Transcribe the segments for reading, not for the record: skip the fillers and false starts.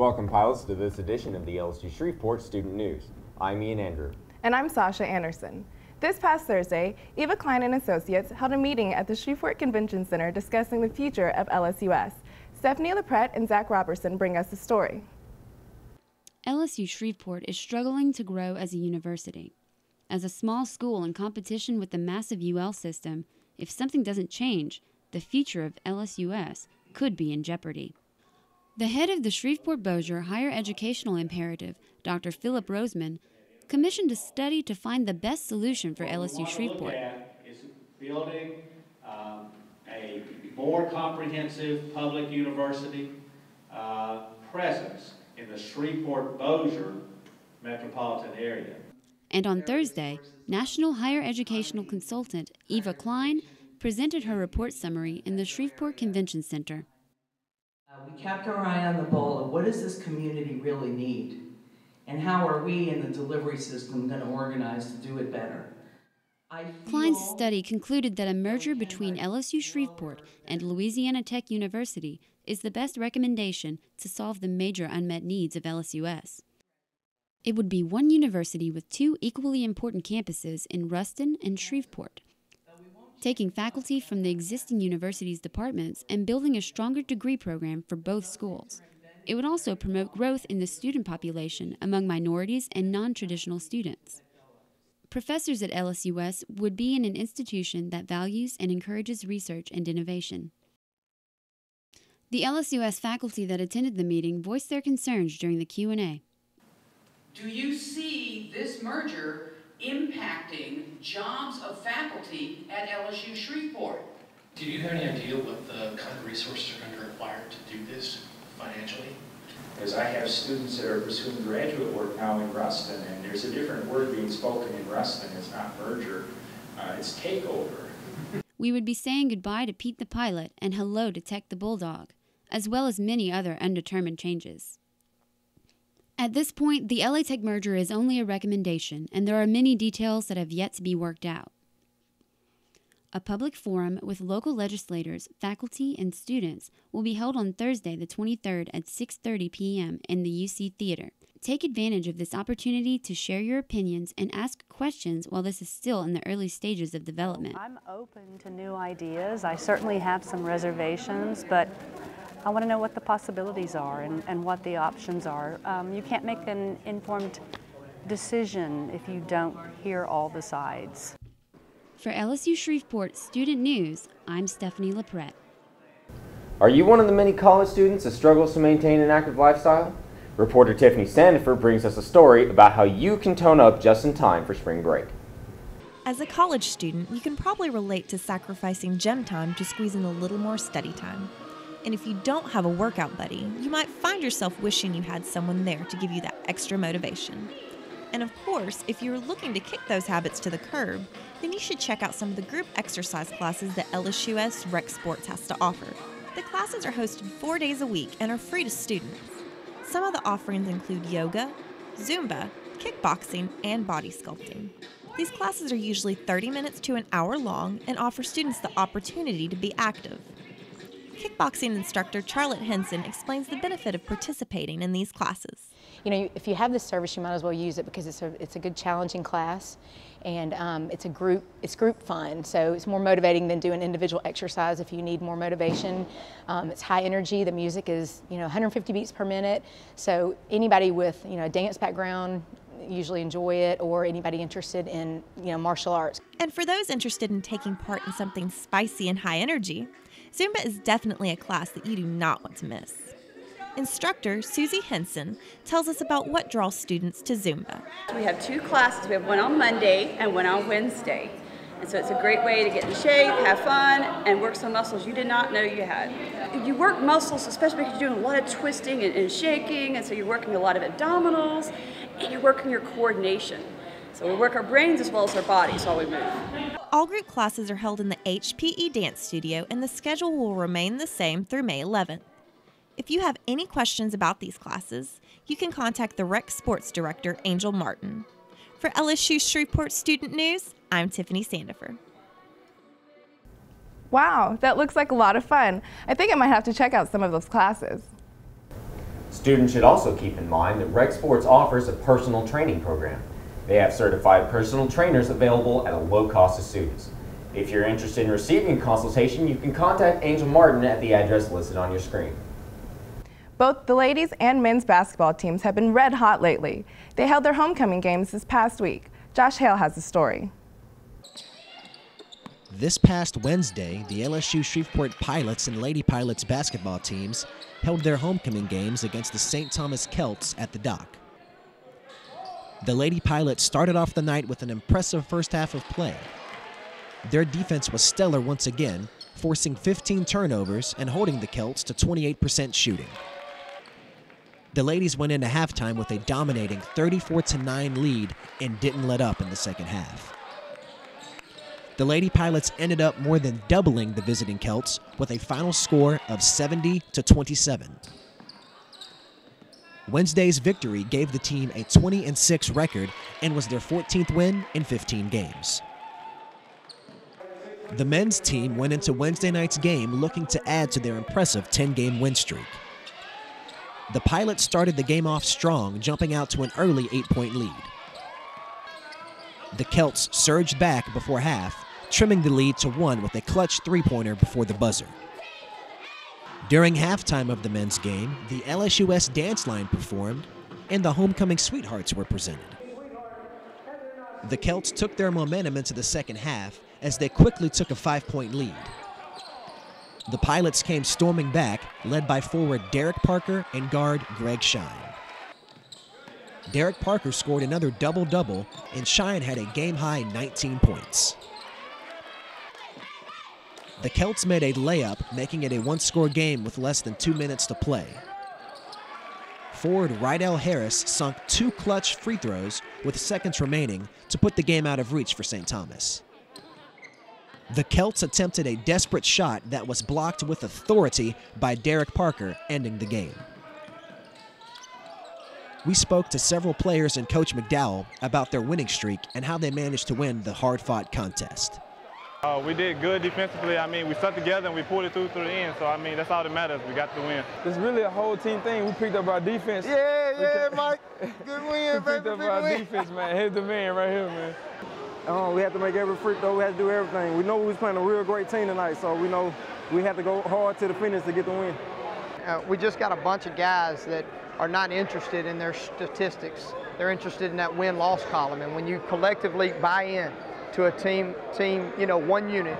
Welcome, pilots, to this edition of the LSU Shreveport Student News. I'm Ian Andrew. And I'm Sasha Anderson. This past Thursday, Eva Klein and Associates held a meeting at the Shreveport Convention Center discussing the future of LSUS. Stephanie Lepretre and Zach Roberson bring us the story. LSU Shreveport is struggling to grow as a university. As a small school in competition with the massive UL system, if something doesn't change, the future of LSUS could be in jeopardy. The head of the Shreveport-Bossier Higher Educational Imperative, Dr. Philip Roseman, commissioned a study to find the best solution for LSU Shreveport. What we want to look at is building a more comprehensive public university presence in the Shreveport-Bossier metropolitan area. And on Thursday, National Higher Educational Consultant Eva Klein presented her report summary in the Shreveport Convention Center. We kept our eye on the ball of what does this community really need, and how are we in the delivery system going to organize to do it better. Klein's study concluded that a merger between LSU Shreveport and Louisiana Tech University is the best recommendation to solve the major unmet needs of LSUS. It would be one university with two equally important campuses in Ruston and Shreveport, taking faculty from the existing university's departments and building a stronger degree program for both schools. It would also promote growth in the student population among minorities and non-traditional students. Professors at LSUS would be in an institution that values and encourages research and innovation. The LSUS faculty that attended the meeting voiced their concerns during the Q&A. Do you see this merger impacting jobs of faculty at LSU Shreveport? Do you have any idea what the kind of resources are going to require to do this financially? As I have students that are pursuing graduate work now in Ruston, and there's a different word being spoken in Ruston. It's not merger, it's takeover. We would be saying goodbye to Pete the pilot and hello to Tech the bulldog, as well as many other undetermined changes. At this point, the LA Tech merger is only a recommendation, and there are many details that have yet to be worked out. A public forum with local legislators, faculty, and students will be held on Thursday, the 23rd at 6:30 p.m. in the UC Theater. Take advantage of this opportunity to share your opinions and ask questions while this is still in the early stages of development. I'm open to new ideas. I certainly have some reservations, but I want to know what the possibilities are and what the options are. You can't make an informed decision if you don't hear all the sides. For LSU Shreveport Student News, I'm Stephanie Lepretre. Are you one of the many college students that struggles to maintain an active lifestyle? Reporter Tiffany Sandifer brings us a story about how you can tone up just in time for spring break. As a college student, you can probably relate to sacrificing gym time to squeeze in a little more study time. And if you don't have a workout buddy, you might find yourself wishing you had someone there to give you that extra motivation. And of course, if you're looking to kick those habits to the curb, then you should check out some of the group exercise classes that LSUS Rec Sports has to offer. The classes are hosted 4 days a week and are free to students. Some of the offerings include yoga, ZUMBA, kickboxing, and body sculpting. These classes are usually 30 minutes to an hour long and offer students the opportunity to be active. Kickboxing instructor Charlotte HINSON explains the benefit of participating in these classes. You know, if you have this service, you might as well use it because it's a good challenging class, and it's group fun, so it's more motivating than doing individual exercise if you need more motivation. It's high energy. The music is 150 beats per minute, so anybody with a dance background usually enjoy it, or anybody interested in martial arts. And for those interested in taking part in something spicy and high energy, Zumba is definitely a class that you do not want to miss. Instructor SUZIE tells us about what draws students to Zumba. We have two classes. We have one on Monday and one on Wednesday. And so it's a great way to get in shape, have fun, and work some muscles you did not know you had. You work muscles, especially because you're doing a lot of twisting and shaking, and so you're working a lot of abdominals, and you're working your coordination. So we work our brains as well as our bodies while we move. All group classes are held in the HPE Dance Studio, and the schedule will remain the same through May 11th. If you have any questions about these classes, you can contact the Rec Sports Director, Angel Martin. For LSU Shreveport Student News, I'm Tiffany Sandifer. Wow, that looks like a lot of fun. I think I might have to check out some of those classes. Students should also keep in mind that Rec Sports offers a personal training program. They have certified personal trainers available at a low cost to students. If you're interested in receiving a consultation, you can contact Angel Martin at the address listed on your screen. Both the ladies and men's basketball teams have been red hot lately. They held their homecoming games this past week. Josh Hale has the story. This past Wednesday, the LSU Shreveport Pilots and Lady Pilots basketball teams held their homecoming games against the St. Thomas Celts at the Dock. The Lady Pilots started off the night with an impressive first half of play. Their defense was stellar once again, forcing 15 turnovers and holding the Celts to 28% shooting. The ladies went into halftime with a dominating 34-9 lead and didn't let up in the second half. The Lady Pilots ended up more than doubling the visiting Celts with a final score of 70-27. Wednesday's victory gave the team a 20-6 record and was their 14th win in 15 games. The men's team went into Wednesday night's game looking to add to their impressive 10-game win streak. The Pilots started the game off strong, jumping out to an early 8-point lead. The Celts surged back before half, trimming the lead to 1 with a clutch three-pointer before the buzzer. During halftime of the men's game, the LSUS dance line performed, and the homecoming sweethearts were presented. The Celts took their momentum into the second half as they quickly took a 5-point lead. The Pilots came storming back, led by forward Derek Parker and guard Greg Shine. Derek Parker scored another double-double, and Shine had a game-high 19 points. The Celts made a layup, making it a one-score game with less than 2 minutes to play. Forward Rydell Harris sunk 2 clutch free throws with seconds remaining to put the game out of reach for St. Thomas. The Celts attempted a desperate shot that was blocked with authority by Derek Parker, ending the game. We spoke to several players and Coach McDowell about their winning streak and how they managed to win the hard-fought contest. We did good defensively. I mean, we stuck together and we pulled it through the end. So, I mean, that's all that matters. We got the win. It's really a whole team thing. We picked up our defense. Yeah, Mike. Good win, we picked up our defense, man. Here's the man right here, man. We had to make every free throw. We had to do everything. We know we was playing a real great team tonight, so we know we had to go hard to the finish to get the win. We just got a bunch of guys that are not interested in their statistics. They're interested in that win-loss column. And when you collectively buy in to a team, one unit,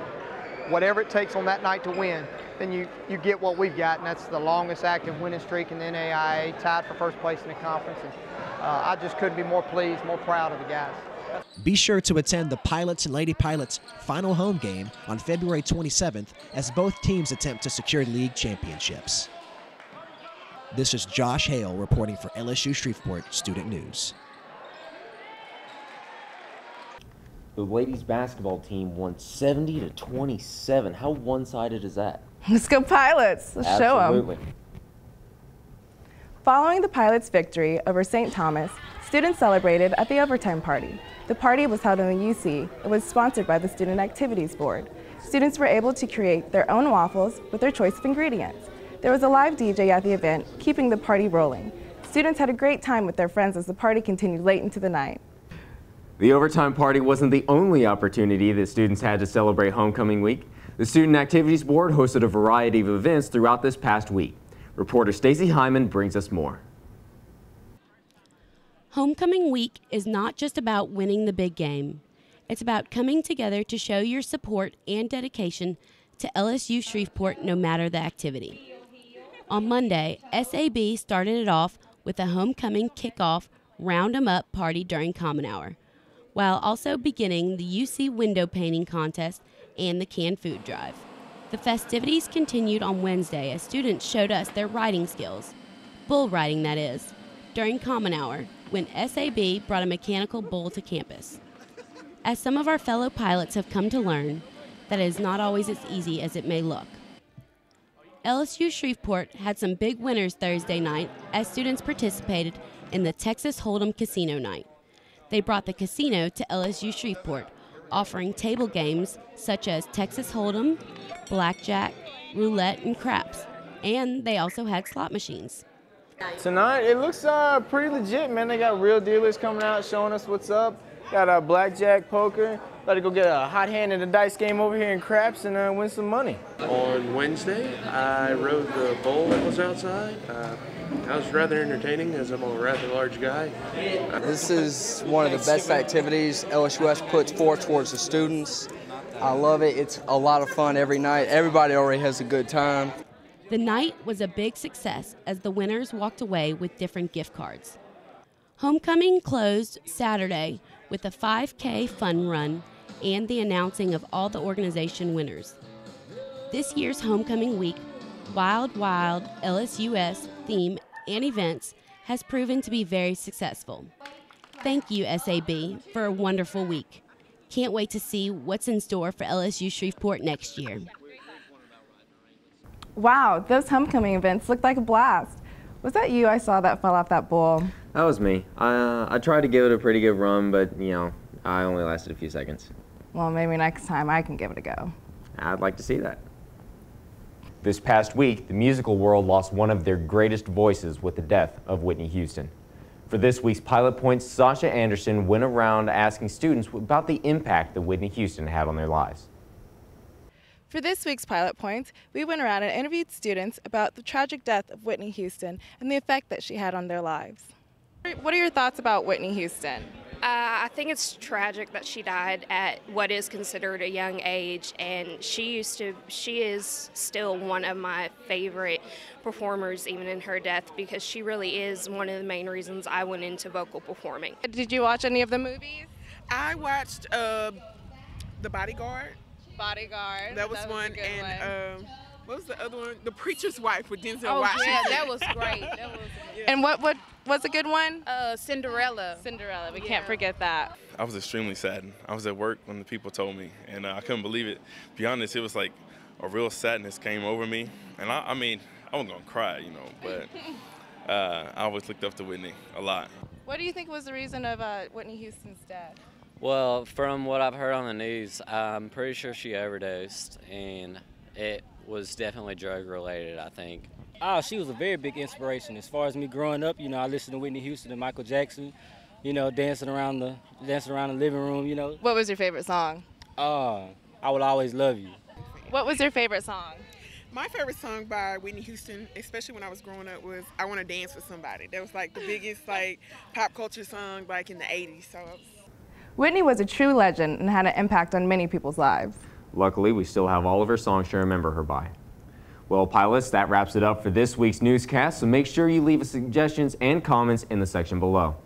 whatever it takes on that night to win, then you get what we've got, and that's the longest active winning streak in the NAIA, tied for first place in the conference. And I just couldn't be more pleased, more proud of the guys. Be sure to attend the Pilots and Lady Pilots final home game on February 27th as both teams attempt to secure league championships. This is Josh Hale reporting for LSU Shreveport Student News. The ladies basketball team won 70-27. How one-sided is that? Let's go Pilots. Let's show them. Absolutely. Following the Pilots' victory over St. Thomas, students celebrated at the overtime party. The party was held in the UC. It was sponsored by the Student Activities Board. Students were able to create their own waffles with their choice of ingredients. There was a live DJ at the event, keeping the party rolling. Students had a great time with their friends as the party continued late into the night. The overtime party wasn't the only opportunity that students had to celebrate homecoming week. The Student Activities Board hosted a variety of events throughout this past week. Reporter Stacy Hyman brings us more. Homecoming week is not just about winning the big game. It's about coming together to show your support and dedication to LSU Shreveport no matter the activity. On Monday, SAB started it off with a homecoming kickoff round 'em up party during Common Hour, while also beginning the UC window painting contest and the canned food drive. The festivities continued on Wednesday as students showed us their riding skills, bull riding that is, during Common Hour when SAB brought a mechanical bull to campus. As some of our fellow pilots have come to learn, that it is not always as easy as it may look. LSU Shreveport had some big winners Thursday night as students participated in the Texas Hold'em Casino Night. They brought the casino to LSU Shreveport, offering table games such as Texas Hold'em, blackjack, roulette, and craps, and they also had slot machines. Tonight, it looks pretty legit, man. They got real dealers coming out showing us what's up. Got a blackjack, poker. About to go get a hot hand in the dice game over here in Craps and win some money. On Wednesday, I rode the bull that was outside. That was rather entertaining as I'm a rather large guy. This is one of the best activities LSUS puts forth towards the students. I love it. It's a lot of fun every night. Everybody already has a good time. The night was a big success as the winners walked away with different gift cards. Homecoming closed Saturday with a 5K fun run and the announcing of all the organization winners. This year's Homecoming Week, Wild Wild LSUS theme and events has proven to be very successful. Thank you, SAB, for a wonderful week. Can't wait to see what's in store for LSU Shreveport next year. Wow, those homecoming events looked like a blast. Was that you I saw that fell off that bull? That was me. I tried to give it a pretty good run, but, you know, I only lasted a few seconds. Well, maybe next time I can give it a go. I'd like to see that. This past week, the musical world lost one of their greatest voices with the death of Whitney Houston. For this week's Pilot Points, Sasha Anderson went around asking students about the impact that Whitney Houston had on their lives. For this week's Pilot Points, we went around and interviewed students about the tragic death of Whitney Houston and the effect that she had on their lives. What are your thoughts about Whitney Houston? I think it's tragic that she died at what is considered a young age, and she is still one of my favorite performers even in her death, because she really is one of the main reasons I went into vocal performing. Did you watch any of the movies? I watched The Bodyguard. Bodyguard. That was one, and what was the other one? The Preacher's Wife with Denzel Washington. Yeah, that was great. That was And what was a good one? Cinderella. Cinderella. We can't forget that. I was extremely saddened. I was at work when the people told me, and I couldn't believe it. To be honest, it was like a real sadness came over me, and I mean, I wasn't gonna cry, you know, but I always looked up to Whitney a lot. What do you think was the reason of Whitney Houston's death? Well, from what I've heard on the news, I'm pretty sure she overdosed, and it was definitely drug related, I think. Oh, she was a very big inspiration. As far as me growing up, you know, I listened to Whitney Houston and Michael Jackson, you know, dancing around the living room, you know. What was your favorite song? I Will Always Love You. What was your favorite song? My favorite song by Whitney Houston, especially when I was growing up, was I Want to Dance with Somebody. That was like the biggest like pop culture song like in the 80s. So Whitney was a true legend and had an impact on many people's lives. Luckily, we still have all of her songs to remember her by. Well, pilots, that wraps it up for this week's newscast, so make sure you leave us suggestions and comments in the section below.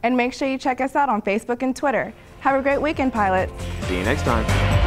And make sure you check us out on Facebook and Twitter. Have a great weekend, pilots. See you next time.